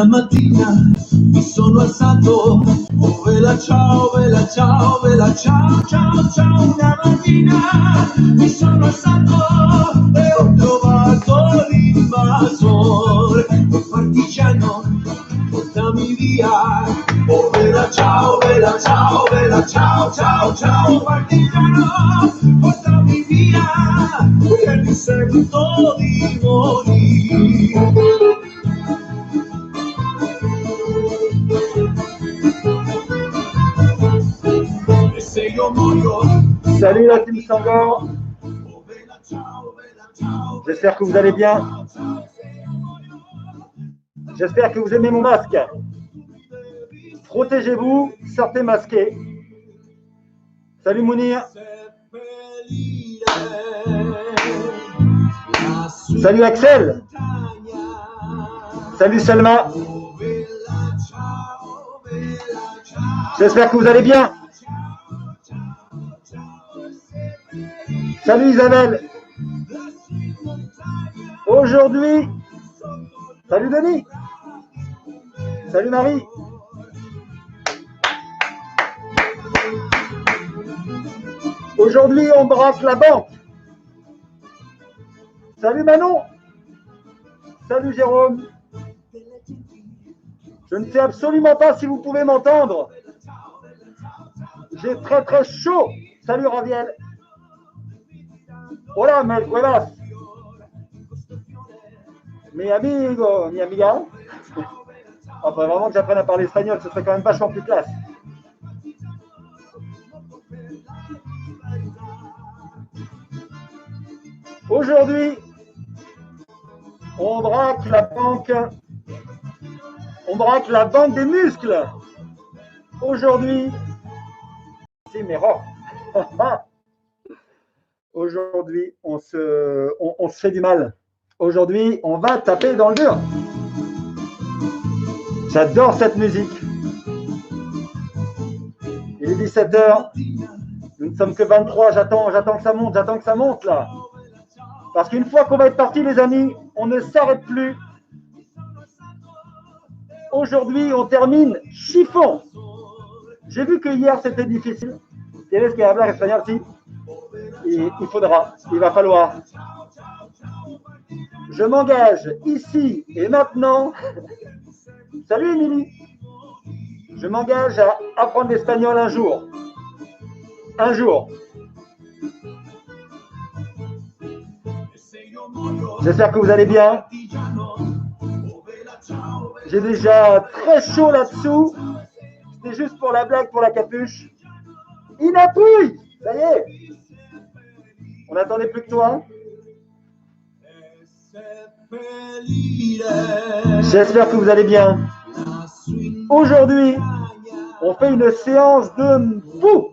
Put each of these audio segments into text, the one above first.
mattina mi sono alzato, oh vela ciao, vela ciao, vela ciao, ciao, ciao. Una mattina mi sono alzato e ho trovato l'invasore, il partigiano, portami via. Oh vela ciao, vela ciao, vela ciao, ciao, ciao. Partigiano, portami via, che mi sento di morire. Salut la team Sangor. J'espère que vous allez bien. J'espère que vous aimez mon masque. Protégez-vous, sortez masqués. Salut Mounir. Salut Axel. Salut Selma. J'espère que vous allez bien. Salut Isabelle. Aujourd'hui, salut Denis. Salut Marie. Aujourd'hui, on braque la banque. Salut Manon. Salut Jérôme. Je ne sais absolument pas si vous pouvez m'entendre. J'ai très très chaud. Salut Raviel. Hola, me cuevas. Mi amigo, mi amiga. Enfin, vraiment que j'apprenne à parler espagnol, ce serait quand même vachement plus classe. Aujourd'hui, on braque la banque. On braque la banque des muscles. Aujourd'hui, c'est mes rocs. Aujourd'hui, on se fait du mal. Aujourd'hui, on va taper dans le dur. J'adore cette musique. Il est 17h. Nous ne sommes que 23. J'attends que ça monte là. Parce qu'une fois qu'on va être parti, les amis, on ne s'arrête plus. Aujourd'hui, on termine chiffon. J'ai vu que hier, c'était difficile. Tienes que hablar espagnol, si. Et il va falloir. Je m'engage ici et maintenant. Salut Émilie. Je m'engage à apprendre l'espagnol un jour. Un jour. J'espère que vous allez bien. J'ai déjà très chaud là-dessous. C'était juste pour la blague, pour la capuche. Inapouille. Ça y est. On n'attendait plus que toi. J'espère que vous allez bien. Aujourd'hui, on fait une séance de fou.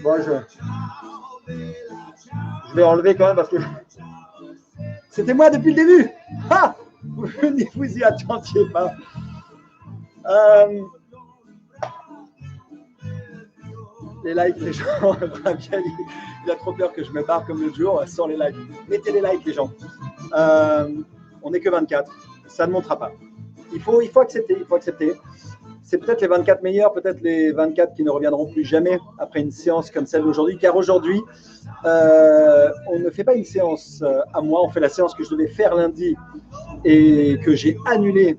Bon, je vais enlever quand même parce que c'était moi depuis le début. Ah, vous y attendiez pas. Les likes, les gens, il a trop peur que je me barre comme l'autre jour sans les likes. Mettez les likes, les gens. On n'est que 24, ça ne montera pas. Il faut accepter, C'est peut-être les 24 meilleurs, peut-être les 24 qui ne reviendront plus jamais après une séance comme celle d'aujourd'hui. Car aujourd'hui, on ne fait pas une séance à moi, on fait la séance que je devais faire lundi et que j'ai annulée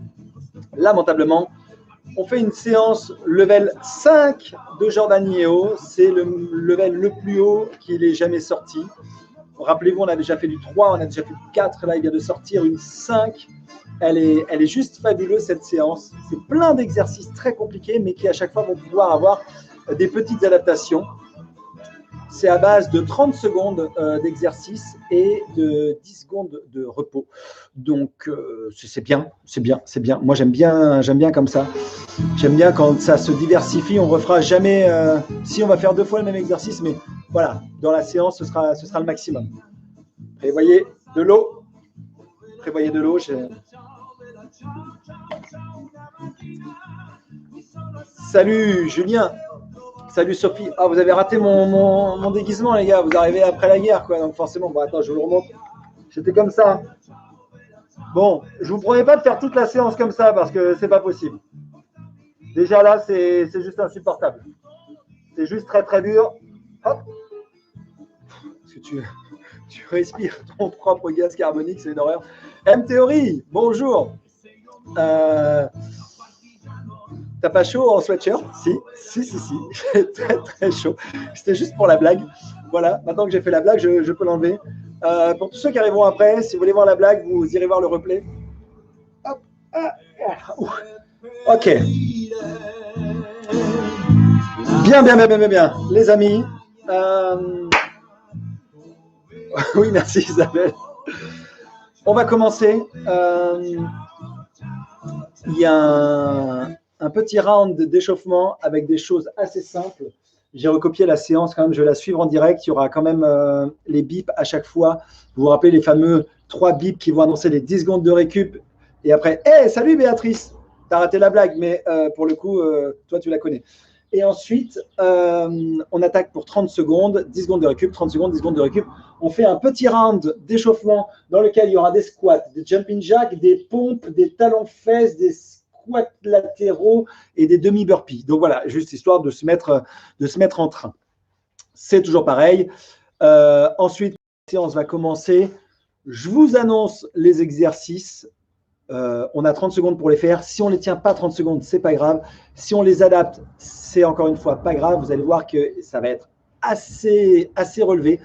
lamentablement. On fait une séance level 5 de Jordan Yeo. C'est le level le plus haut qu'il ait jamais sorti. Rappelez-vous, on a déjà fait du 3, on a déjà fait du 4. Là, il vient de sortir une 5. Elle est juste fabuleuse, cette séance. C'est plein d'exercices très compliqués, mais qui à chaque fois vont pouvoir avoir des petites adaptations. C'est à base de 30 secondes d'exercice et de 10 secondes de repos. Donc, c'est bien. Moi, j'aime bien comme ça. J'aime bien quand ça se diversifie. On ne refera jamais, si on va faire 2 fois le même exercice, mais voilà, dans la séance, ce sera le maximum. Prévoyez de l'eau. Salut Julien. Salut Sophie. Ah, vous avez raté mon déguisement, les gars. Vous arrivez après la guerre, quoi. Donc forcément, bon, attends, je vous le remonte. J'étais comme ça. Bon, je ne vous promets pas de faire toute la séance comme ça parce que c'est pas possible. Déjà là, c'est juste insupportable. C'est juste très très dur. Hop. Parce que tu respires ton propre gaz carbonique, c'est une horreur. M-Théorie, bonjour. T'as pas chaud en sweatshirt? Si. J'ai très très chaud. C'était juste pour la blague. Voilà, maintenant que j'ai fait la blague, je peux l'enlever. Pour tous ceux qui arriveront après, si vous voulez voir la blague, vous irez voir le replay. Hop. Ok. Bien. Les amis. Oui, merci Isabelle. On va commencer. Il y a un petit round d'échauffement avec des choses assez simples. J'ai recopié la séance quand même, je vais la suivre en direct. Il y aura quand même les bips à chaque fois. Vous vous rappelez les fameux 3 bips qui vont annoncer les 10 secondes de récup. Et après, hey, salut Béatrice, t'as raté la blague, mais pour le coup, toi tu la connais. Et ensuite, on attaque pour 30 secondes, 10 secondes de récup, 30 secondes, 10 secondes de récup. On fait un petit round d'échauffement dans lequel il y aura des squats, des jumping jacks, des pompes, des talons-fesses, des squats latéraux et des demi-burpees. Donc voilà, juste histoire de se mettre en train. C'est toujours pareil. Ensuite, la séance va commencer. Je vous annonce les exercices. On a 30 secondes pour les faire. Si on ne les tient pas 30 secondes, ce n'est pas grave. Si on les adapte, c'est encore une fois pas grave. Vous allez voir que ça va être assez relevé.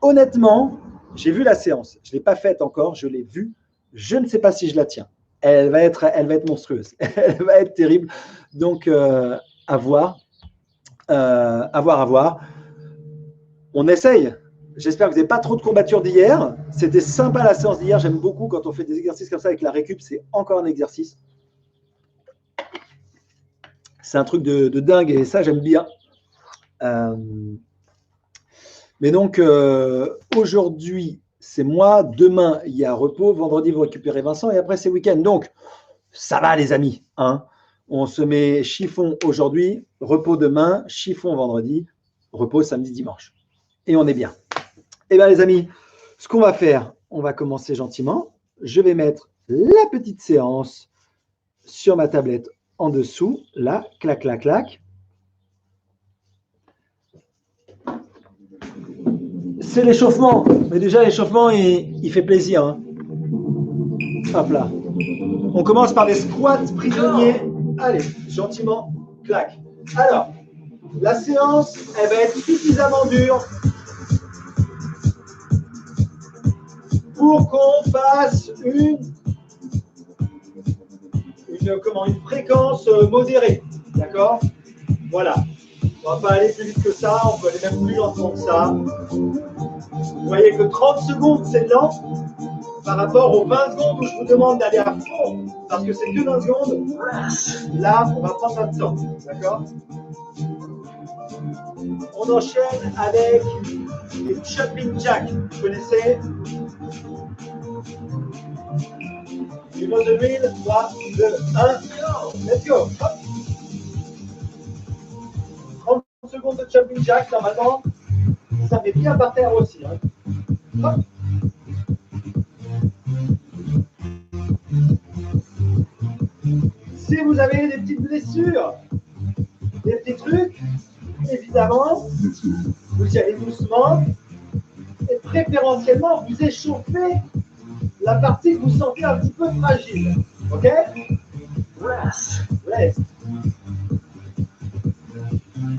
Honnêtement, j'ai vu la séance. Je ne l'ai pas faite encore. Je l'ai vue. Je ne sais pas si je la tiens. Elle va être monstrueuse. Elle va être terrible. Donc, à voir. On essaye. J'espère que vous n'avez pas trop de courbatures d'hier. C'était sympa la séance d'hier. J'aime beaucoup quand on fait des exercices comme ça avec la récup. C'est encore un exercice. C'est un truc de dingue et ça, j'aime bien. Mais donc, aujourd'hui, c'est moi. Demain, il y a repos. Vendredi, vous récupérez Vincent et après, c'est week-end. Donc, ça va, les amis. Hein, on se met chiffon aujourd'hui, repos demain, chiffon vendredi, repos samedi, dimanche. Et on est bien. Eh bien, les amis, ce qu'on va faire, on va commencer gentiment. Je vais mettre la petite séance sur ma tablette en dessous. Là, clac, clac, clac. C'est l'échauffement. Mais déjà, l'échauffement, il fait plaisir. Hein. Hop là. On commence par des squats prisonniers. Allez, gentiment, clac. Alors, la séance, elle va être suffisamment dure pour qu'on fasse une fréquence modérée. D'accord? Voilà. On ne va pas aller plus vite que ça, on peut aller même plus lentement que ça. Vous voyez que 30 secondes, c'est lent par rapport aux 20 secondes où je vous demande d'aller à fond, parce que c'est que 20 secondes. Là, on va prendre notre temps. D'accord? On enchaîne avec les jumping jacks. Vous connaissez? Du mot de l'huile, 3, 2, 1, let's go. Hop. 30 secondes de jumping jack, normalement, ça met bien par terre aussi. Hein. Hop. Si vous avez des petites blessures, des petits trucs, évidemment, vous y allez doucement et préférentiellement, vous échauffez la partie que vous sentez un petit peu fragile. Ok? Rest.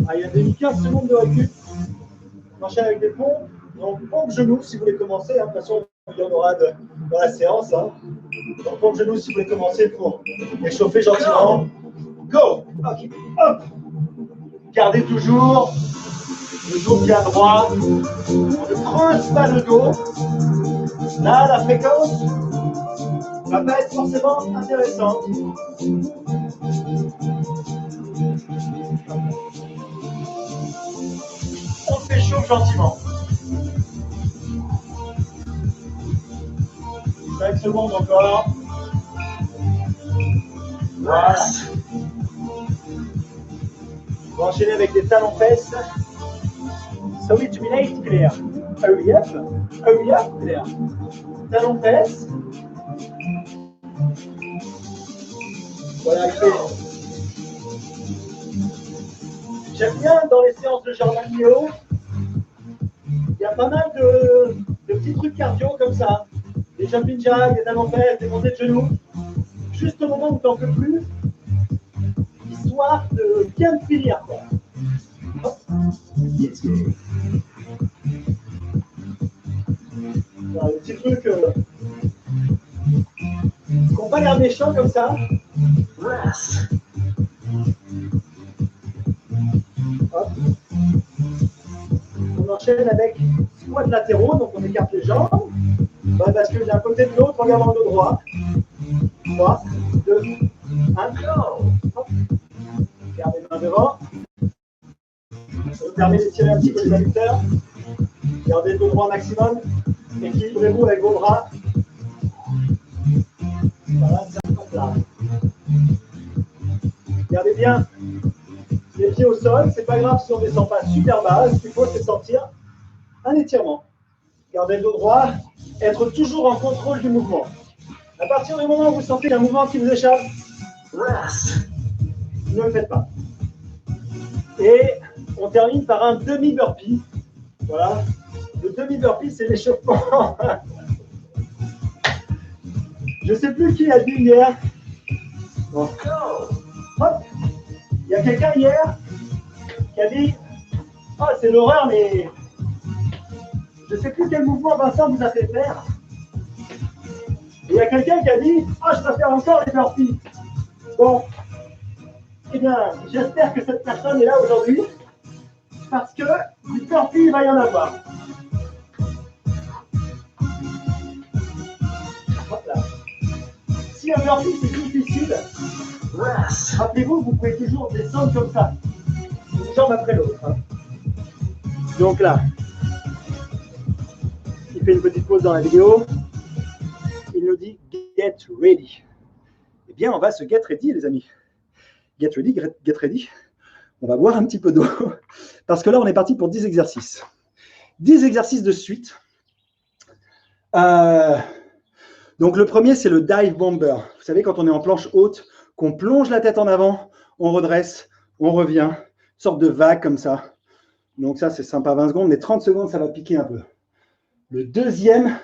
Ah, il y a des 15 secondes de récup. On enchaîne avec des pompes. Donc, pompe genoux si vous voulez commencer. Hein. De toute façon, il y en aura dans la séance. Hein. Donc, pompe genoux si vous voulez commencer pour échauffer gentiment. Go! Ok. Hop! Gardez toujours le dos bien droit. On ne creuse pas le dos. Là, la fréquence ne va pas être forcément intéressante. On fait chaud gentiment. 5 secondes encore. Voilà. On va enchaîner avec des talons-fesses. So it relates, Claire. Hurry up, Claire. Talons-fesses. Voilà, j'aime bien dans les séances de Jordan Léo, il y a pas mal de petits trucs cardio comme ça. Des jumping jacks, des avant-fesses, des montées de genoux. Juste au moment où tu n'en peux plus, histoire de bien te finir. Voilà, des petits trucs qui n'ont pas l'air méchants comme ça. Hop. On enchaîne avec squat latéraux, donc on écarte les jambes. On va basculer d'un côté de l'autre en gardant le dos droit. 3, 2, 1, go. Gardez les mains devant. On permet d'étirer un petit peu les adducteurs. Gardez le dos droit au maximum. Équilibrez-vous avec vos bras. Voilà, c'est comme là. Gardez bien les pieds au sol. C'est pas grave si on ne descend pas super bas. Ce qu'il faut, c'est sentir un étirement. Gardez le dos droit. Être toujours en contrôle du mouvement. À partir du moment où vous sentez un mouvement qui vous échappe, ne le faites pas. Et on termine par un demi-burpee. Voilà. Le demi-burpee, c'est l'échauffement. Je ne sais plus qui a dit hier. Bon. Hop. Il y a quelqu'un hier qui a dit « Oh, c'est l'horreur, mais je ne sais plus quel mouvement Vincent vous a fait faire. » Et il y a quelqu'un qui a dit « Ah, je préfère encore les burpees. » Bon, eh bien, j'espère que cette personne est là aujourd'hui parce que du burpee, il va y en avoir. Hop là. Si un burpee, c'est difficile, rappelez-vous, vous pouvez toujours descendre comme ça, une jambe après l'autre. Hein. Donc là, il fait une petite pause dans la vidéo. Il nous dit « Get ready ». Eh bien, on va se get ready, les amis. Get ready, get ready. On va boire un petit peu d'eau. Parce que là, on est parti pour 10 exercices. 10 exercices de suite. Donc, le premier, c'est le dive bomber. Vous savez, quand on est en planche haute, qu'on plonge la tête en avant, on redresse, on revient. Une sorte de vague comme ça. Donc, ça, c'est sympa, 20 secondes. Mais 30 secondes, ça va piquer un peu. Le deuxième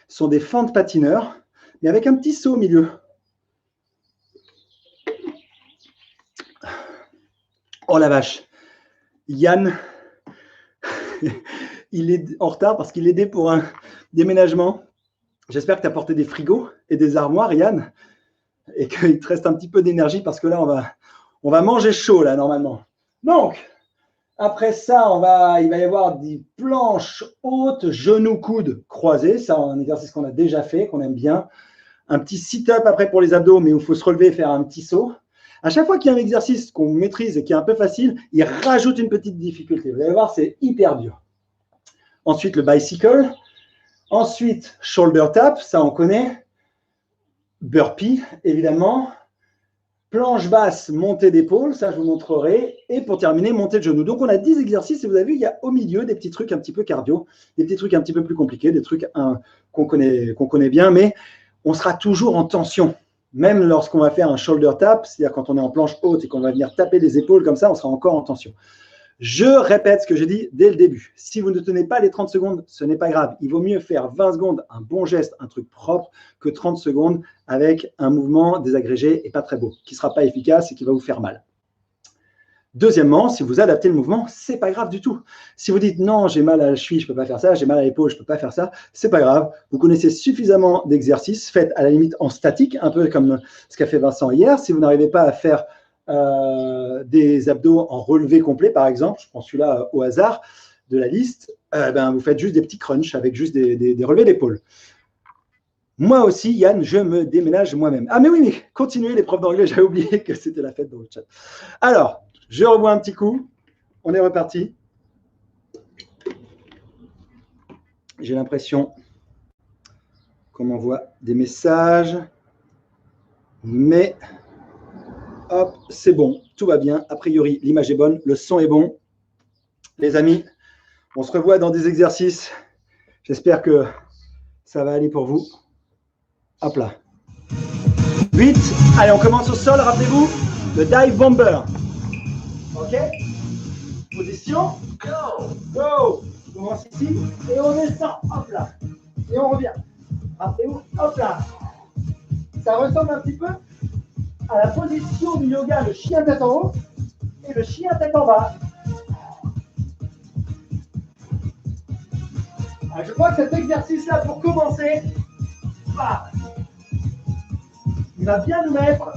sont des fentes patineurs, mais avec un petit saut au milieu. Oh la vache, Yann, il est en retard parce qu'il aidait pour un déménagement. J'espère que tu as porté des frigos et des armoires, Yann, et qu'il te reste un petit peu d'énergie parce que là, on va manger chaud, là, normalement. Donc, après ça, il va y avoir des planches hautes, genoux, coudes croisés. Ça, un exercice qu'on a déjà fait, qu'on aime bien. Un petit sit-up après pour les abdos, mais où il faut se relever et faire un petit saut. À chaque fois qu'il y a un exercice qu'on maîtrise et qui est un peu facile, il rajoute une petite difficulté. Vous allez voir, c'est hyper dur. Ensuite, le bicycle. Ensuite, shoulder tap, ça on connaît. Burpee, évidemment. Planche basse, montée d'épaule, ça je vous montrerai. Et pour terminer, montée de genoux. Donc on a 10 exercices et vous avez vu, il y a au milieu des petits trucs un petit peu cardio, des petits trucs un petit peu plus compliqués, des trucs qu'on connaît bien, mais on sera toujours en tension. Même lorsqu'on va faire un shoulder tap, c'est-à-dire quand on est en planche haute et qu'on va venir taper les épaules comme ça, on sera encore en tension. Je répète ce que j'ai dit dès le début. Si vous ne tenez pas les 30 secondes, ce n'est pas grave. Il vaut mieux faire 20 secondes, un bon geste, un truc propre, que 30 secondes avec un mouvement désagrégé et pas très beau, qui ne sera pas efficace et qui va vous faire mal. Deuxièmement, si vous adaptez le mouvement, ce n'est pas grave du tout. Si vous dites « non, j'ai mal à la cheville, je ne peux pas faire ça, j'ai mal à l'épaule, je ne peux pas faire ça », ce n'est pas grave. Vous connaissez suffisamment d'exercices, faites à la limite en statique, un peu comme ce qu'a fait Vincent hier. Si vous n'arrivez pas à faire des abdos en relevé complet, par exemple, je prends celui-là au hasard de la liste, vous faites juste des petits crunchs avec juste des relevés d'épaule. Moi aussi, Yann, je me déménage moi-même. Ah mais oui, mais continuez les profs d'anglais, j'avais oublié que c'était la fête dans le chat. Alors, je revois un petit coup. On est reparti. J'ai l'impression qu'on m'envoie des messages. Mais, hop, c'est bon. Tout va bien. A priori, l'image est bonne. Le son est bon. Les amis, on se revoit dans des exercices. J'espère que ça va aller pour vous. Hop là. 8. Allez, on commence au sol, rappelez-vous, le dive bomber. Ok? Position. Go. On commence ici et on descend. Hop là. Et on revient. Rappelez-vous, hop là. Ça ressemble un petit peu à la position du yoga, le chien tête en haut et le chien tête en bas. Alors, je crois que cet exercice-là, pour commencer, il va bien nous mettre.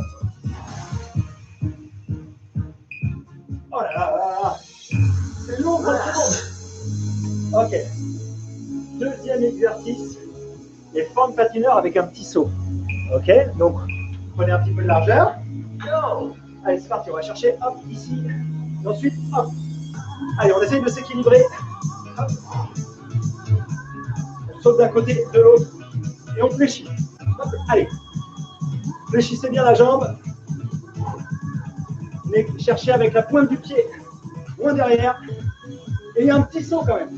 Oh là là là là. C'est long, c'est bon. Ok. Deuxième exercice, les formes patineurs avec un petit saut. Ok, donc prenez un petit peu de largeur. Allez, c'est parti, on va chercher, hop, ici. Et ensuite, hop. Allez, on essaye de s'équilibrer. Hop. On saute d'un côté, de l'autre. Et on fléchit. Hop. Allez. Fléchissez bien la jambe. Mais cherchez avec la pointe du pied, loin derrière. Et il y a un petit saut quand même.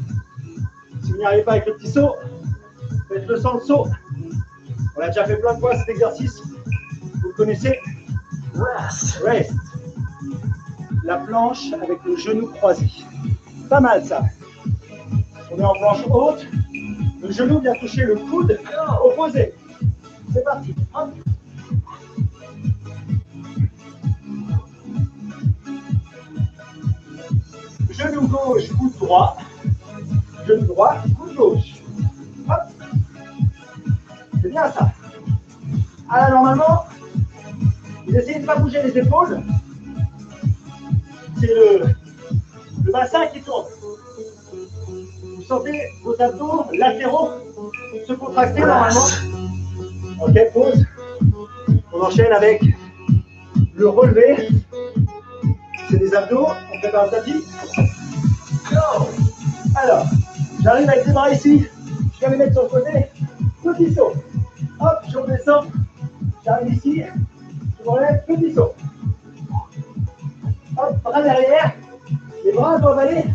Si vous n'y arrivez pas avec le petit saut, faites-le sans le saut. On a déjà fait plein de fois cet exercice. Vous le connaissez. Rest. La planche avec le genou croisé. Pas mal ça. On est en planche haute. Le genou vient toucher le coude opposé. C'est parti. Hop. Genou gauche, coude droit. Genou droit, coude gauche. Hop. C'est bien ça. Alors normalement, vous essayez de ne pas bouger les épaules. C'est le bassin qui tourne. Vous sentez vos abdos latéraux se contracter normalement. Ok, pause. On enchaîne avec le relevé. C'est des abdos. On prépare le tapis. Alors, j'arrive avec les bras ici. Je viens les mettre sur le côté. Petit saut. Hop, je redescends. J'arrive ici. Je me relève. Petit saut. Hop, bras derrière. Les bras doivent aller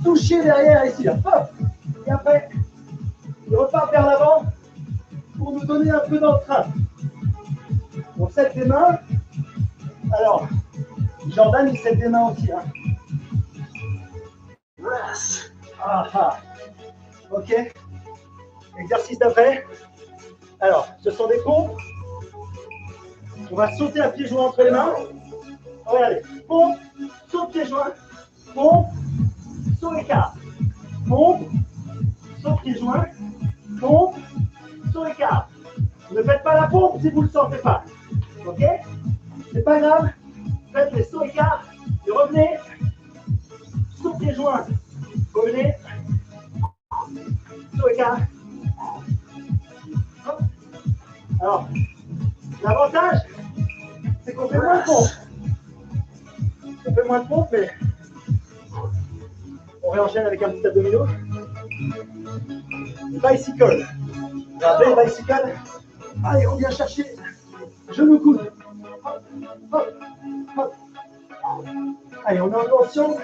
toucher derrière ici. Là. Hop. Et après, il repart vers l'avant pour nous donner un peu d'entrain. On set les mains. Alors, Jordan, il set les mains aussi. Hein. Ok. Exercice d'après. Alors, ce sont des pompes. On va sauter à pieds joints entre les mains. Regardez. Pompe, saut pieds joints. Pompe, saut écart. Pompe, saut pieds joints. Pompe, saut écart. Ne faites pas la pompe si vous ne le sentez pas. Ok? C'est pas grave. Faites les sauts écarts et revenez. Saut pieds joints. Revenez. Saut écart. Hop. Alors, l'avantage, c'est qu'on fait moins de pompes. On fait moins de pompes, mais on réenchaîne avec un petit abdominaux. Bicycle. Vous rappelez le bicycle? Allez, on vient chercher genou coude. Hop, hop, hop. Allez, on est en tension.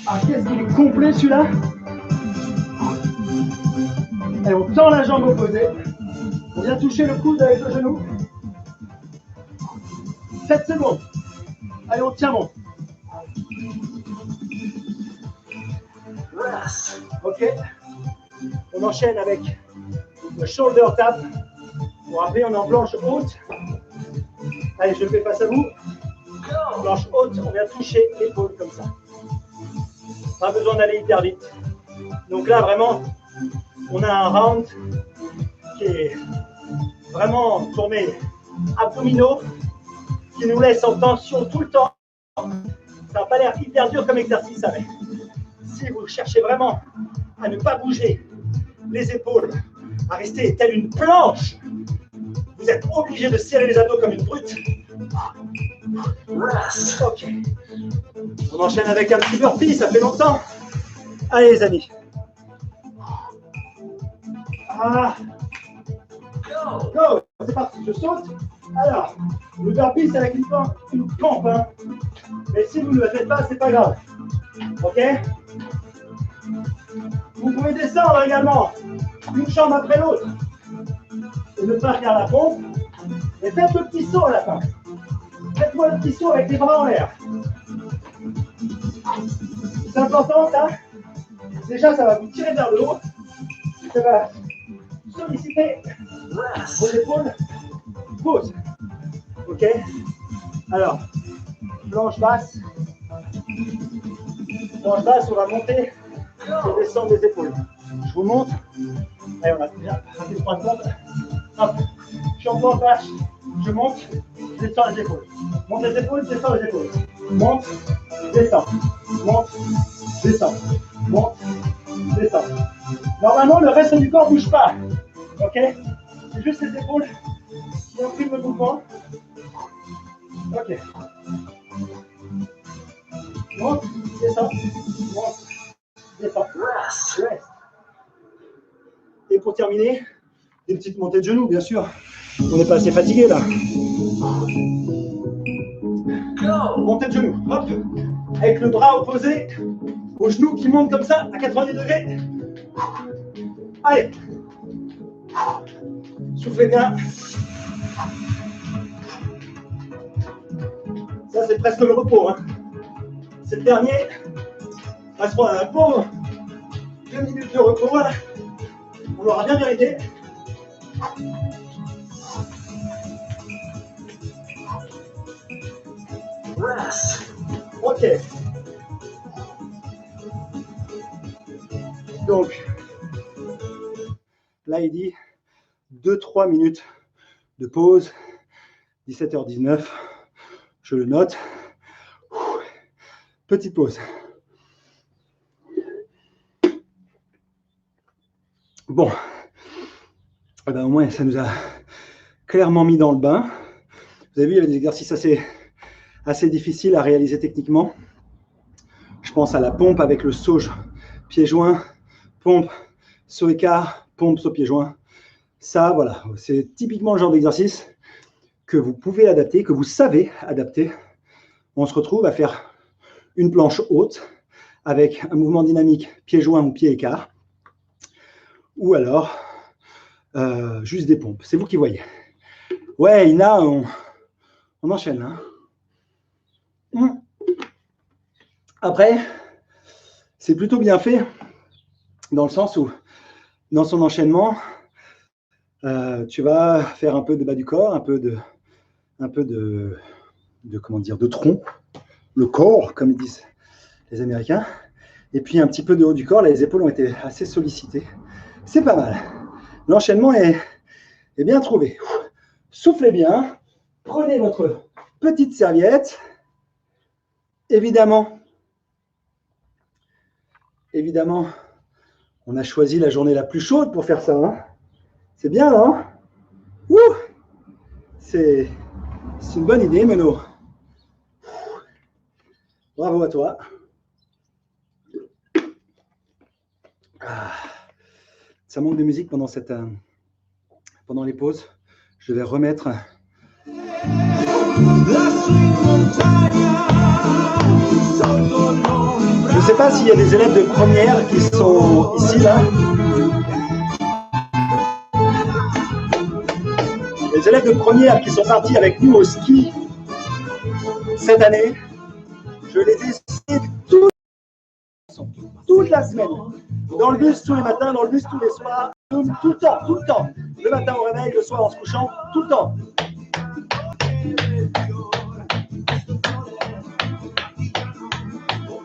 Ah, qu'est-ce qu'il est complet celui-là. Allez, on tend la jambe opposée. On vient toucher le coude avec le genou. 7 secondes. Allez, on tient bon. Ok. On enchaîne avec le shoulder tap. Vous vous rappelez, on est en planche haute. Allez, je fais face à vous. Planche haute, on vient toucher l'épaule comme ça. Pas besoin d'aller hyper vite. Donc là, vraiment, on a un round qui est vraiment tourné abdominaux, qui nous laisse en tension tout le temps. Ça n'a pas l'air hyper dur comme exercice, mais si vous cherchez vraiment à ne pas bouger les épaules, à rester telle une planche, vous êtes obligé de serrer les abdos comme une brute. Ok. On enchaîne avec un petit burpee, ça fait longtemps. Allez les amis. Go. C'est parti, je saute. Alors, le burpee c'est avec une pompe. Hein. Mais si vous ne le faites pas, c'est pas grave. Ok. Vous pouvez descendre également. une jambe après l'autre. Et ne pas faire la pompe. Et faites le petit saut à la fin. Faites-moi le petit saut avec les bras en l'air. C'est important ça. Déjà, ça va vous tirer vers le haut. Ça va solliciter vos épaules. Pause. Ok. Alors, planche basse. Planche basse, on va monter et descendre les épaules. Je vous montre. Allez, on a bien fait 3 secondes. Hop. Je suis en planche basse. Je monte, je descends les épaules. Monte les épaules, descends les épaules. Monte, descends. Monte, descends. Monte, descends. Normalement, le reste du corps ne bouge pas. Ok? C'est juste les épaules qui impriment le mouvement. Ok. Monte, descends. Monte, descends. Reste. Et pour terminer, des petites montées de genoux, bien sûr. On n'est pas assez fatigué là. Montée de genoux. Hop. Avec le bras opposé au genou qui monte comme ça à 90 degrés. Allez. Soufflez bien. Ça, c'est presque le repos. Hein. C'est le dernier. On va se prendre un bon 2 minutes de repos. Là. On l'aura bien mérité. Ok. Donc, là, il dit 2-3 minutes de pause. 17h19. Je le note. Petite pause. Bon. Eh ben, au moins, ça nous a clairement mis dans le bain. Vous avez vu, il y avait des exercices assez difficiles à réaliser techniquement. Je pense à la pompe avec le saut pied-joint, pompe, saut écart, pompe, saut pied-joint. Ça, voilà, c'est typiquement le genre d'exercice que vous pouvez adapter, que vous savez adapter. On se retrouve à faire une planche haute avec un mouvement dynamique pied-joint ou pied-écart, ou alors juste des pompes. C'est vous qui voyez. Ouais, Ina, on enchaîne. Hein. Après, c'est plutôt bien fait dans le sens où, dans son enchaînement, tu vas faire un peu de bas du corps, un peu de comment dire, de tronc, le corps, comme ils disent les Américains, et puis un petit peu de haut du corps. Là, les épaules ont été assez sollicitées. C'est pas mal. L'enchaînement est bien trouvé. Soufflez bien. Prenez votre petite serviette. Évidemment, on a choisi la journée la plus chaude pour faire ça. Hein. C'est bien, hein? Ouh, c'est une bonne idée, Meno. Bravo à toi. Ça manque de musique pendant les pauses. Je vais remettre. Je ne sais pas s'il y a des élèves de première qui sont ici, là. Les élèves de première qui sont partis avec nous au ski cette année, je les ai cités toute la semaine. Dans le bus tous les matins, dans le bus tous les soirs, tout le temps. Le matin au réveil, le soir en se couchant, tout le temps.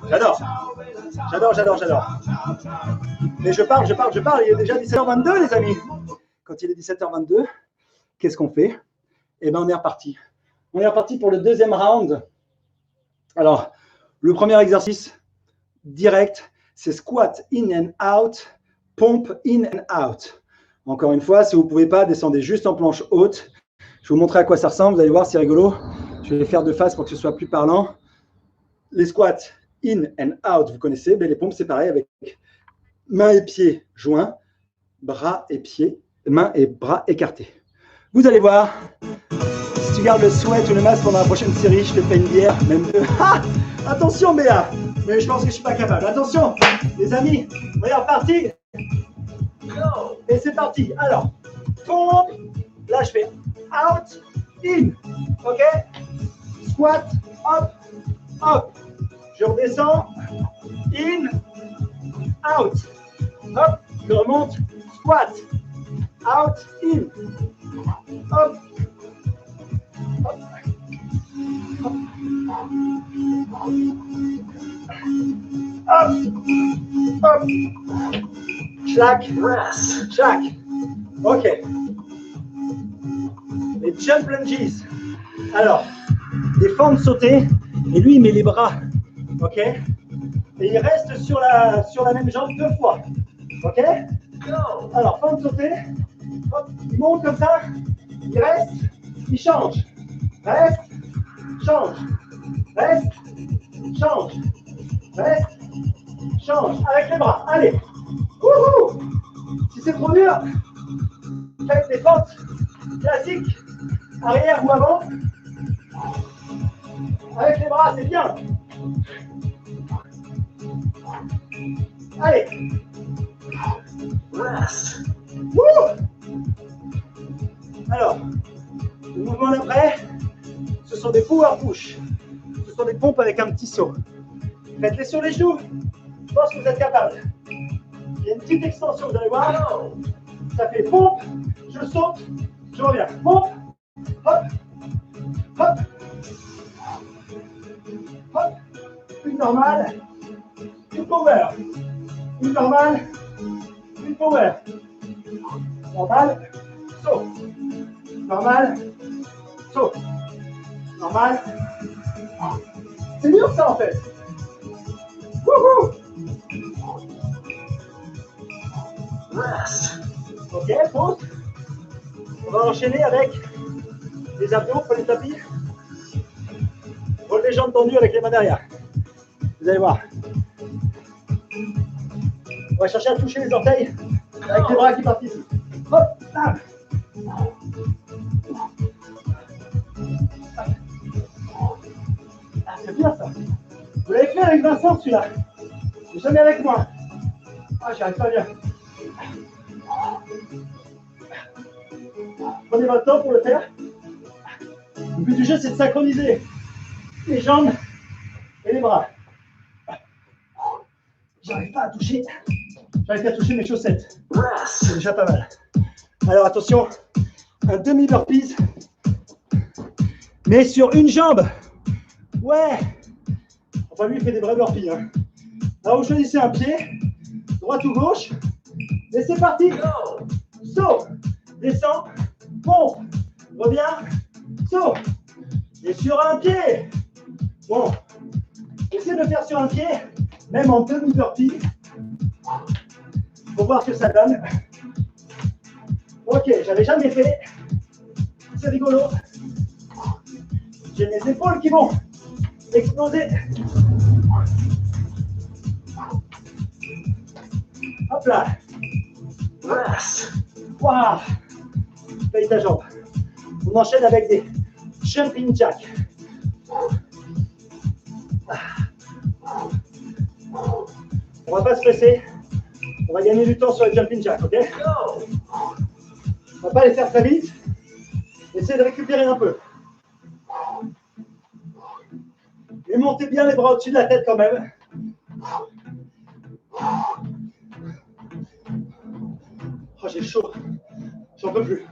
J'adore. Mais je parle. Il est déjà 17h22, les amis. Quand il est 17h22, qu'est-ce qu'on fait? Eh bien, on est reparti. On est reparti pour le deuxième round. Alors, le premier exercice direct, c'est squat in and out, pompe in and out. Encore une fois, si vous ne pouvez pas, descendez juste en planche haute. Je vais vous montrer à quoi ça ressemble. Vous allez voir, c'est rigolo. Je vais les faire de face pour que ce soit plus parlant. Les squats in and out, vous connaissez. Mais les pompes, c'est pareil avec mains et pieds joints, bras et pieds, mains et bras écartés. Vous allez voir, si tu gardes le sweat ou le masque pendant la prochaine série, je te fais une bière, même deux. Ah, attention, Béa! Mais je pense que je ne suis pas capable. Attention, les amis, on est reparti. Et c'est parti. Alors, pompe. Là, je fais out, in. OK? Squat, hop, hop. Je redescends. In, out. Hop, je remonte. Squat. Out, in. Hop. Hop. Hop. Hop. Hop. Clac. Clac. OK. Les jump lunges. Alors, des fentes sautées. Et lui, il met les bras. OK? Et il reste sur la même jambe 2 fois. OK? Alors, fente sautée. Hop, il monte comme ça. Il reste. Il change. Reste. Change. Reste. Change. Reste. Change. Avec les bras. Allez. Wouhou! Si c'est trop dur, faites des fentes classiques. Arrière ou avant. Avec les bras, c'est bien. Allez. Rest. Wouh! Alors, le mouvement d'après, ce sont des power push. Ce sont des pompes avec un petit saut. Faites-les sur les genoux. Je pense que vous êtes capable. Il y a une petite extension, vous allez voir. Ça fait pompe, je saute, je reviens. Pompe, hop, hop, hop. Une normale, une power. Une normale, une power. Normal, saut. Normal, saut. Normal. C'est dur ça en fait. Wouhou! Rest. Ok, pause. On va enchaîner avec les abdos, pour les tapis. Roule les jambes tendues avec les mains derrière. Vous allez voir. On va chercher à toucher les orteils avec les bras qui partent ici. Hop, là. Ah, c'est bien ça. Vous l'avez fait avec Vincent celui-là. Mais jamais avec moi. Ah, j'y arrive pas bien. Prenez votre temps pour le faire. Le but du jeu, c'est de synchroniser les jambes et les bras. J'arrive pas à toucher. J'arrive pas à toucher mes chaussettes. C'est déjà pas mal. Alors attention, un demi-burpees, mais sur une jambe. Ouais. Enfin lui, il fait des vrais burpees. Hein. Alors vous choisissez un pied, droite ou gauche. Et c'est parti. Saut, descend, pompe, reviens, saut. Et sur un pied. Bon, essayez de le faire sur un pied, même en demi-burpee, pour voir ce que ça donne. Ok, j'avais jamais fait. C'est rigolo. J'ai mes épaules qui vont exploser. Hop là. Waouh. Paye ta jambe. On enchaîne avec des jumping jacks. On va pas se presser. On va gagner du temps sur les jumping jacks, ok? On va pas les faire très vite. Essayez de récupérer un peu. Et montez bien les bras au-dessus de la tête quand même. Oh, j'ai chaud. J'en peux plus.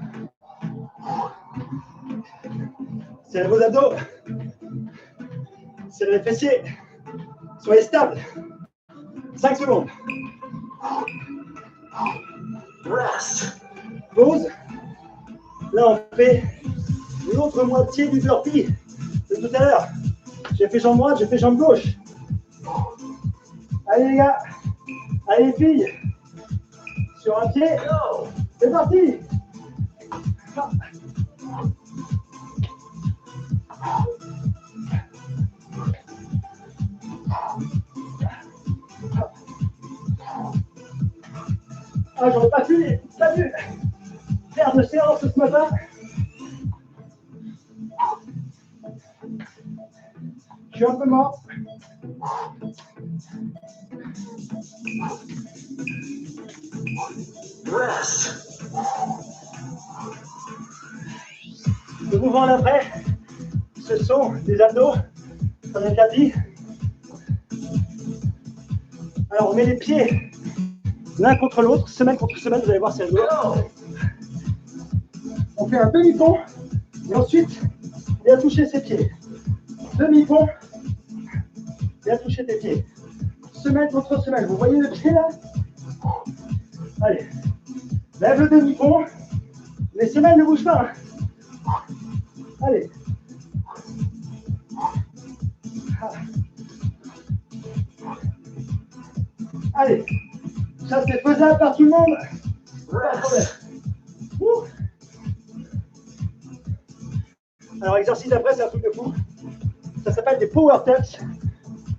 Serrez vos abdos. Serrez les fessiers. Soyez stable. 5 secondes. Rest. Pause. Là, on fait l'autre moitié du burpee de tout à l'heure. J'ai fait jambe droite, j'ai fait jambe gauche. Allez les gars. Allez les filles. Sur un pied. C'est parti. Ah, j'aurais pas pu faire de séance ce matin. Je suis un peu mort. Rest. Le mouvement d'après, ce sont des abdos, on a déjà dit. Alors on met les pieds l'un contre l'autre, semaine contre semaine, vous allez voir c'est rigolo. On fait un demi-pont et ensuite bien toucher ses pieds. Demi-pont, bien toucher tes pieds. Semaine contre semaine, vous voyez le pied là? Allez, lève le demi-pont, les semelles ne bougent pas. Allez. Allez, ça c'est faisable par tout le monde. Pas de problème. Alors exercice d'après, c'est un truc de fou. Ça s'appelle des power touch.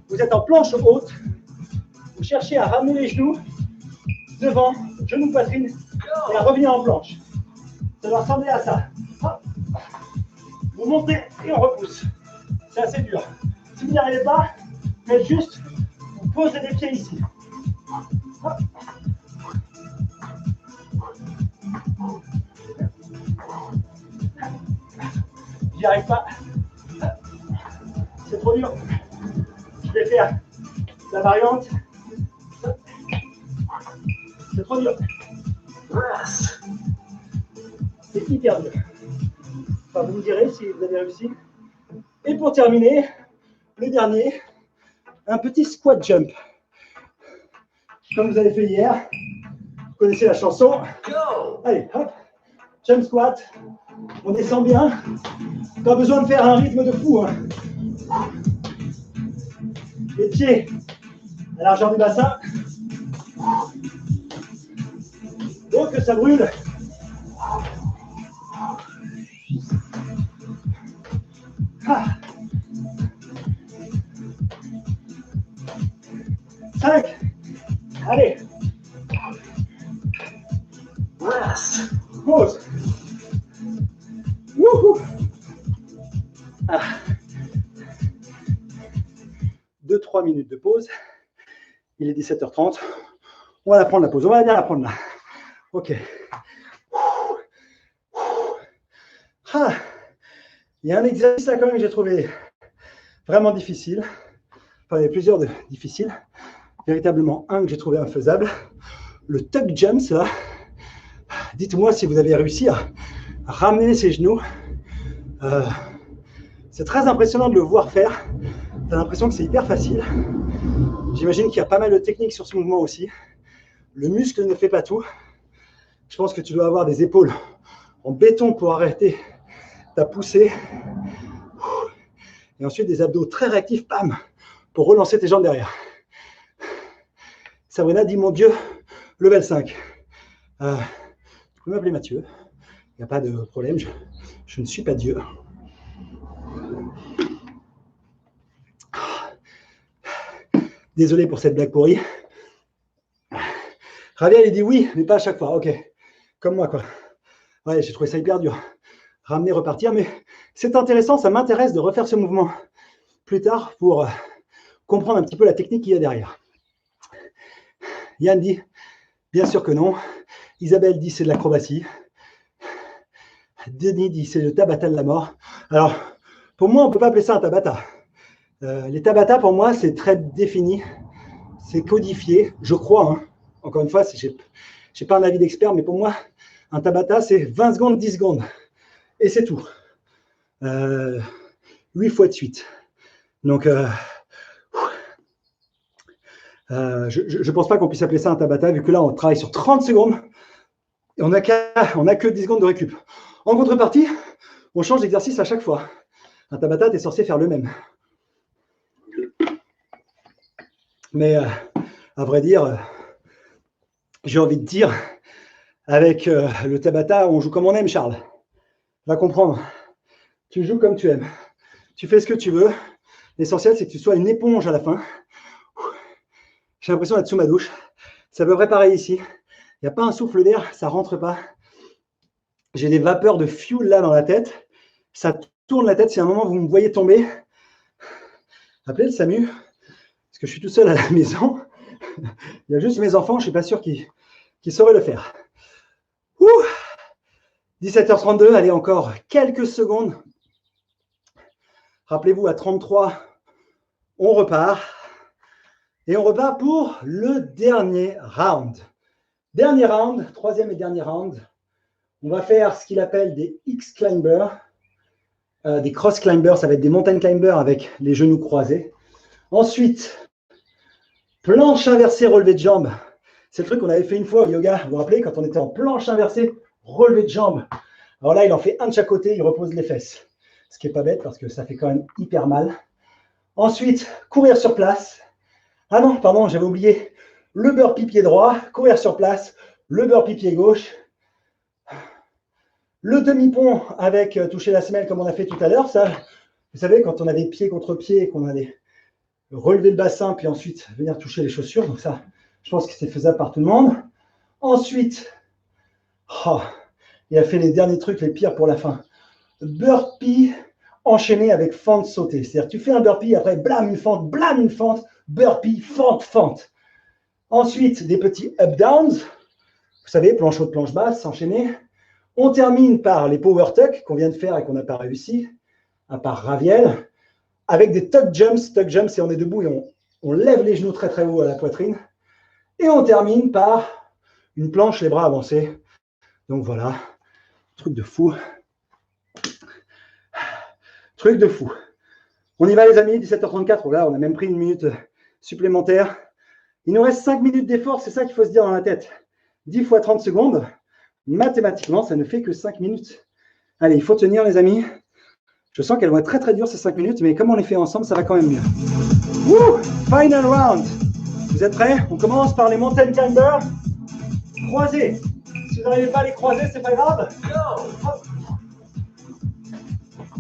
Vous êtes en planche haute. Vous cherchez à ramener les genoux devant, genoux poitrine, et à revenir en planche. Ça doit ressembler à ça. Hop. Vous montez et on repousse. C'est assez dur. Si vous n'y arrivez pas, faites juste, vous posez les pieds ici. Hop. J'y arrive pas. C'est trop dur. Je vais faire la variante. C'est trop dur. C'est hyper dur. Enfin, vous me direz si vous avez réussi. Et pour terminer, le dernier, un petit squat jump. Comme vous avez fait hier. Vous connaissez la chanson. Allez, hop. Jump squat. On descend bien. Pas besoin de faire un rythme de fou. Hein. Les pieds à la largeur du bassin. Donc que ça brûle. Ah. 5. Allez. Rest. Pause. Wouhou. Ah. 2-3 minutes de pause. Il est 17h30. On va la prendre la pause. On va bien la prendre là. Ok. Ah. Il y a un exercice là quand même que j'ai trouvé vraiment difficile. Enfin, il y a plusieurs difficiles. Véritablement un que j'ai trouvé infaisable. Le tuck jump là. Dites-moi si vous avez réussi à ramener ses genoux. C'est très impressionnant de le voir faire. Tu as l'impression que c'est hyper facile. J'imagine qu'il y a pas mal de techniques sur ce mouvement aussi. Le muscle ne fait pas tout. Je pense que tu dois avoir des épaules en béton pour arrêter ta poussée. Et ensuite des abdos très réactifs, bam, pour relancer tes jambes derrière. Sabrina dit, mon Dieu, level 5. Tu peux m'appeler Mathieu. Il n'y a pas de problème, je ne suis pas Dieu. Désolé pour cette blague pourrie. Raviel, il dit oui, mais pas à chaque fois. Ok, comme moi, quoi. Ouais, j'ai trouvé ça hyper dur. Ramener, repartir, mais c'est intéressant, ça m'intéresse de refaire ce mouvement plus tard pour comprendre un petit peu la technique qu'il y a derrière. Yann dit, bien sûr que non. Isabelle dit, c'est de l'acrobatie. Denis dit, c'est le tabata de la mort. Alors, pour moi, on ne peut pas appeler ça un tabata. Les tabata, pour moi, c'est très défini. C'est codifié, je crois. Hein. Encore une fois, je n'ai pas un avis d'expert, mais pour moi, un tabata, c'est 20 secondes, 10 secondes. Et c'est tout. 8 fois de suite. Donc, je ne pense pas qu'on puisse appeler ça un tabata, vu que là, on travaille sur 30 secondes et on n'a que 10 secondes de récup. En contrepartie, on change d'exercice à chaque fois. Un tabata, tu es censé faire le même. Mais à vrai dire, j'ai envie de dire, avec le tabata, on joue comme on aime, Charles. Va comprendre. Tu joues comme tu aimes. Tu fais ce que tu veux. L'essentiel, c'est que tu sois une éponge à la fin. J'ai l'impression d'être sous ma douche. C'est à peu près pareil ici. Il n'y a pas un souffle d'air, ça ne rentre pas. J'ai des vapeurs de fuel là dans la tête. Ça tourne la tête. Si à un moment vous me voyez tomber, appelez le SAMU. Parce que je suis tout seul à la maison. Il y a juste mes enfants. Je ne suis pas sûr qu'ils qui saurait le faire. Ouh, 17h32, allez, encore quelques secondes. Rappelez-vous, à 33, on repart. Et on repart pour le dernier round. Dernier round, troisième et dernier round. On va faire ce qu'il appelle des X-climbers. Des cross-climbers, ça va être des mountain climbers avec les genoux croisés. Ensuite, planche inversée, relevé de jambes. C'est le truc qu'on avait fait une fois au yoga, vous vous rappelez, quand on était en planche inversée, relevé de jambes. Alors là, il en fait un de chaque côté, il repose les fesses. Ce qui n'est pas bête parce que ça fait quand même hyper mal. Ensuite, courir sur place. Ah non, pardon, j'avais oublié. Le burpee pied droit, courir sur place. Le burpee pied gauche. Le demi-pont avec toucher la semelle comme on a fait tout à l'heure. Ça, vous savez, quand on a des pieds contre pieds, qu'on allait relever le bassin, puis ensuite venir toucher les chaussures. Donc ça, je pense que c'est faisable par tout le monde. Ensuite, il a fait les derniers trucs, les pires pour la fin. Burpee enchaîné avec fente sautée. C'est-à-dire tu fais un burpee, après blam une fente, burpee, fente. Ensuite, des petits up-downs. Vous savez, planche haute, planche basse, enchaîné. On termine par les power tuck qu'on vient de faire et qu'on n'a pas réussi, à part Raviel, avec des tuck jumps. Tuck jumps, c'est on est debout et on lève les genoux très très haut à la poitrine. Et on termine par une planche, les bras avancés. Donc voilà, truc de fou. Truc de fou. On y va les amis, 17h34, là on a même pris une minute supplémentaire. Il nous reste 5 minutes d'effort, c'est ça qu'il faut se dire dans la tête. 10 fois 30 secondes, mathématiquement ça ne fait que 5 minutes. Allez, il faut tenir les amis. Je sens qu'elles vont être très très dures ces 5 minutes, mais comme on les fait ensemble, ça va quand même mieux. Woo! Final round. Vous êtes prêts? On commence par les mountain climbers. Croisés. Si vous n'arrivez pas à les croiser, c'est pas grave. Hop.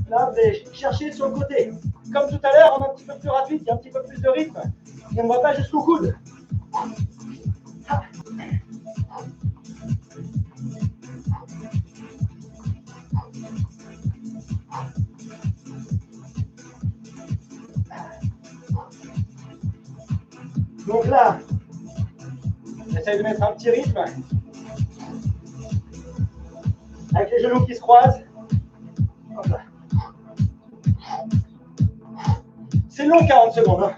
Là, vous allez chercher sur le côté. Comme tout à l'heure, on est un petit peu plus rapide, il y a un petit peu plus de rythme. Et on ne va pas jusqu'au coude. Donc là, j'essaie de mettre un petit rythme. Avec les genoux qui se croisent. Hop là. C'est long 40 secondes. Hein.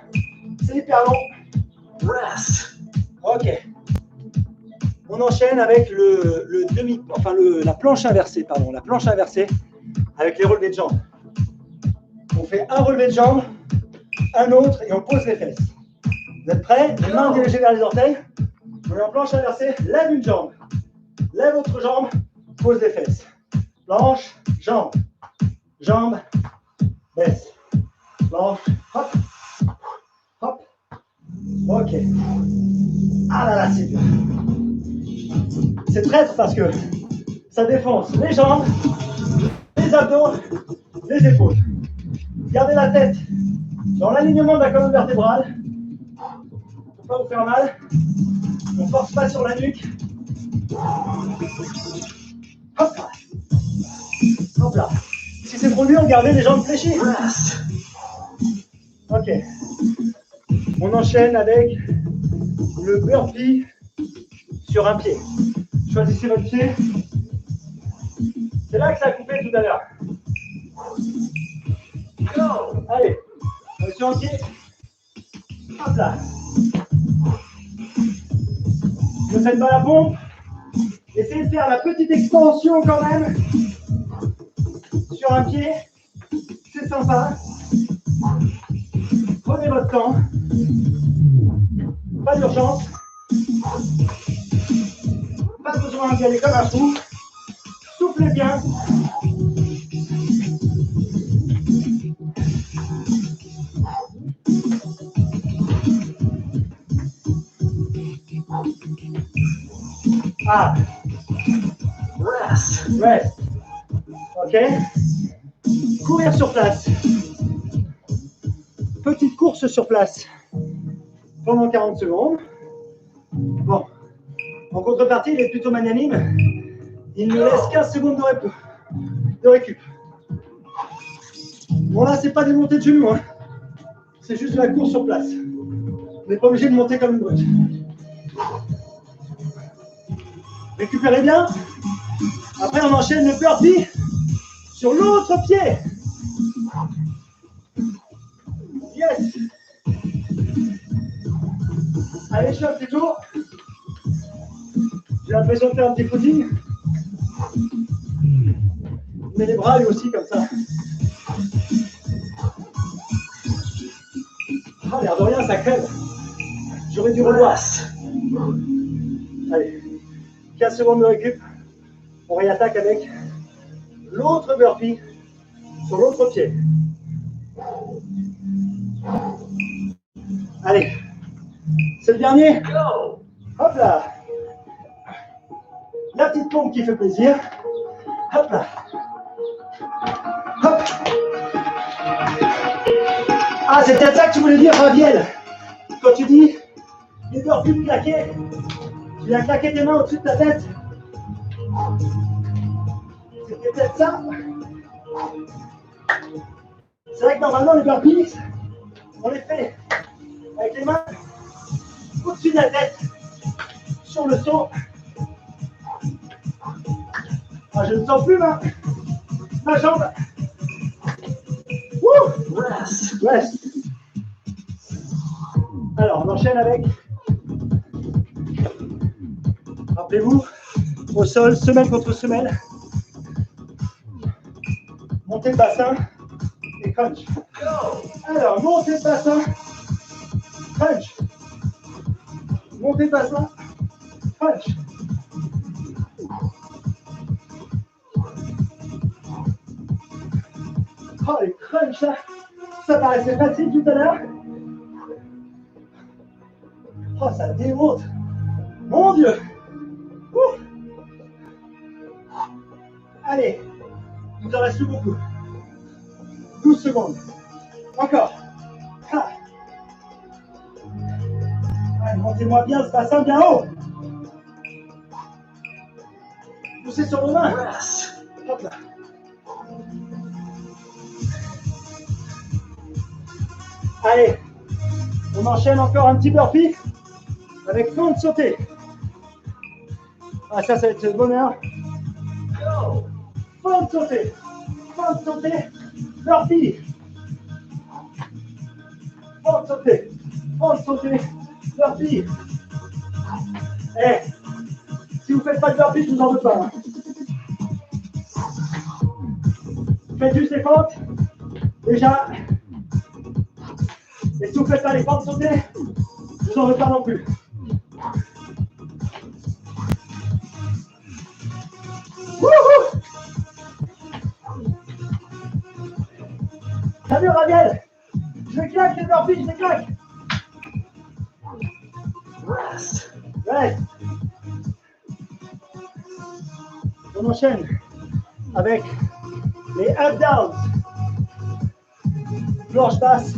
C'est hyper long. Rest. Ok. On enchaîne avec la planche inversée, pardon, la planche inversée avec les relevés de jambes. On fait un relevé de jambes, un autre et on pose les fesses. Vous êtes prêts? Les mains dirigées vers les orteils. On est en planche inversée, lève une jambe. Lève autre jambe, pose les fesses. Planche, jambe. Jambe, baisse. Planche, hop, hop. Ok. Ah là là, c'est dur. C'est traître parce que ça défonce les jambes, les abdos, les épaules. Gardez la tête dans l'alignement de la colonne vertébrale. Pour ne pas vous faire mal. On ne force pas sur la nuque. Hop là. Hop là. Si c'est trop dur, gardez les jambes fléchies. Ok. On enchaîne avec le burpee sur un pied. Choisissez votre pied. C'est là que ça a coupé tout à l'heure. Allez, on est sur un pied. Hop là. Ne faites pas la pompe. Essayez de faire la petite extension quand même. Sur un pied. C'est sympa. Prenez votre temps. Pas d'urgence. Pas besoin d'y aller comme un fou. Soufflez bien. Ah. Rest. Rest. Ok. Courir sur place. Petite course sur place. Pendant 40 secondes. Bon. En contrepartie, il est plutôt magnanime. Il nous laisse 15 secondes de récup. Bon là, c'est pas des montées de genoux. Hein. C'est juste de la course sur place. On n'est pas obligé de monter comme une brute. Récupérez bien. Après, on enchaîne le burpee sur l'autre pied. Yes. Allez, je fais un petit tour. J'ai l'impression de faire un petit footing. Mais les bras, lui aussi, comme ça. Ah, l'air de rien, ça crève. J'aurais dû revoir. Allez, 15 secondes de récup. On réattaque avec l'autre burpee sur l'autre pied. Allez, c'est le dernier. Hop là. La petite pompe qui fait plaisir. Hop là. Hop. Ah, c'est peut-être ça que tu voulais dire, Raviel. Quand tu dis les burpees claqués, tu viens claquer tes mains au-dessus de ta tête. C'était peut-être ça. C'est vrai que normalement, les burpees, on les fait avec les mains au-dessus de la tête, sur le dos. Ah, je ne sens plus ma jambe. Wouh! Rest. Alors, on enchaîne avec, rappelez-vous, au sol, semaine contre semaine. Montée de bassin et crunch. Alors, montée de bassin, crunch. Montée de bassin, crunch. Oh, les crunchs là, ça paraissait facile tout à l'heure. Oh, ça démonte. Mon Dieu. Ouh. Allez, il nous en reste plus beaucoup. 12 secondes. Encore. Ah. Allez, montez-moi bien ce bassin bien haut. Poussez sur vos mains. Hop là. Allez, on enchaîne encore un petit burpee avec fente sautée. Ah, ça va être le bonheur. Fente sautée, burpee. Fente sautée, burpee. Eh, si vous ne faites pas de burpee, je vous en veux pas. Hein. Faites juste les fentes. Déjà. Et si vous ne faites pas les fentes sautées, je vous en veux pas non plus. Wouhou! T'as vu, Raviel? Je claque les burpees, je les claque. Rest. On enchaîne avec les up-downs. Planche basse,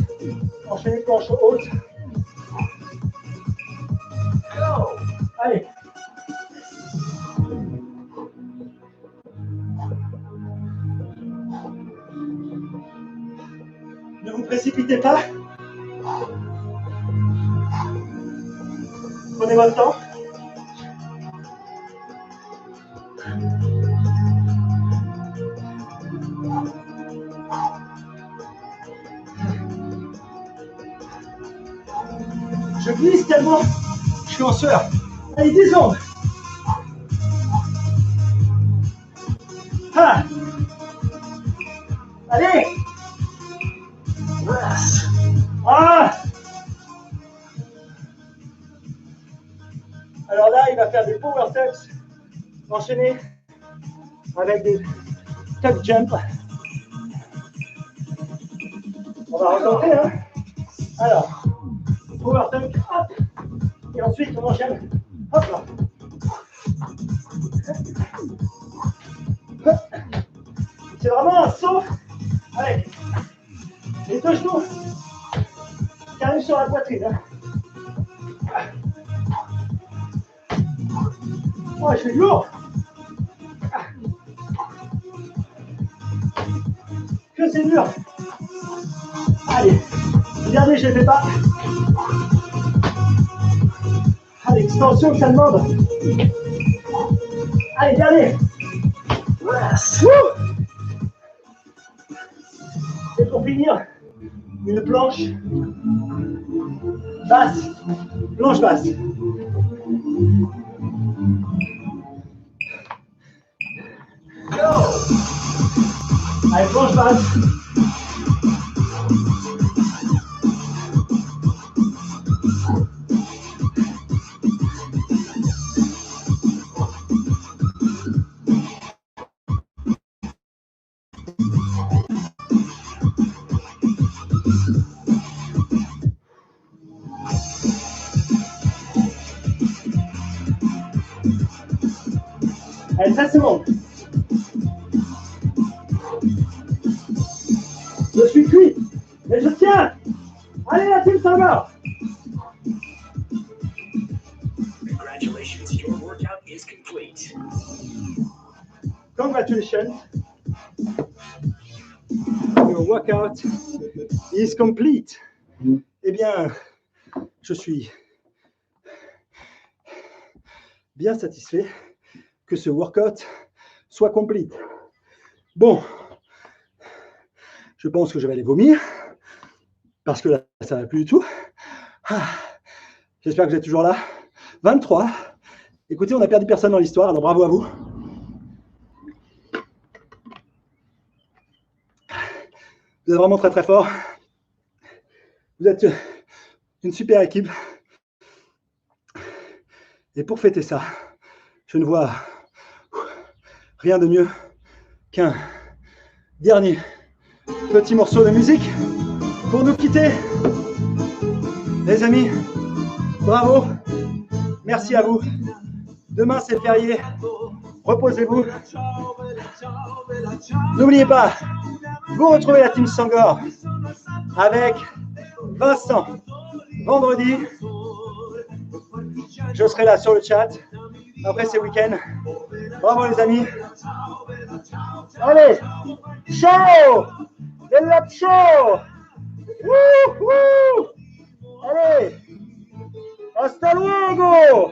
enchaîner planche haute. Allez. Ne vous précipitez pas. Prenez votre temps. Je glisse tellement, je suis en sueur. Allez, 10 secondes. Ah. Allez. Ah. Alors là, il va faire des power tucks enchaînés avec des tuck jump. On va retenter, hein. Alors. Power tuck, hop, et ensuite on enchaîne, hop là. C'est vraiment un saut avec les deux genoux qui arrivent sur la poitrine. Hein. Oh, je suis lourd. Que c'est dur. Allez, regardez, je ne les fais pas. À l'extension que ça demande. Allez, dernier. Rest. Et pour finir, une planche basse. Planche basse. Go. Allez, planche basse. Allez, ça c'est bon. Je suis cuit, mais je tiens. Allez, la team Sangor. Congratulations, your workout is complete. Congratulations. Your workout is complete. Eh bien, je suis bien satisfait que ce workout soit complete. Bon, je pense que je vais aller vomir parce que là, ça ne va plus du tout. J'espère que vous êtes toujours là. 23. Écoutez, on n'a perdu personne dans l'histoire, alors bravo à vous. Vous êtes vraiment très très fort. Vous êtes une super équipe. Et pour fêter ça, je ne vois rien de mieux qu'un dernier petit morceau de musique pour nous quitter. Les amis, bravo. Merci à vous. Demain, c'est férié. Reposez-vous. N'oubliez pas, vous retrouvez la team Sangor avec Vincent vendredi. Je serai là sur le chat. Après ces week-ends. Bravo les amis. Allez, ciao. De la ciao. Allez, hasta luego.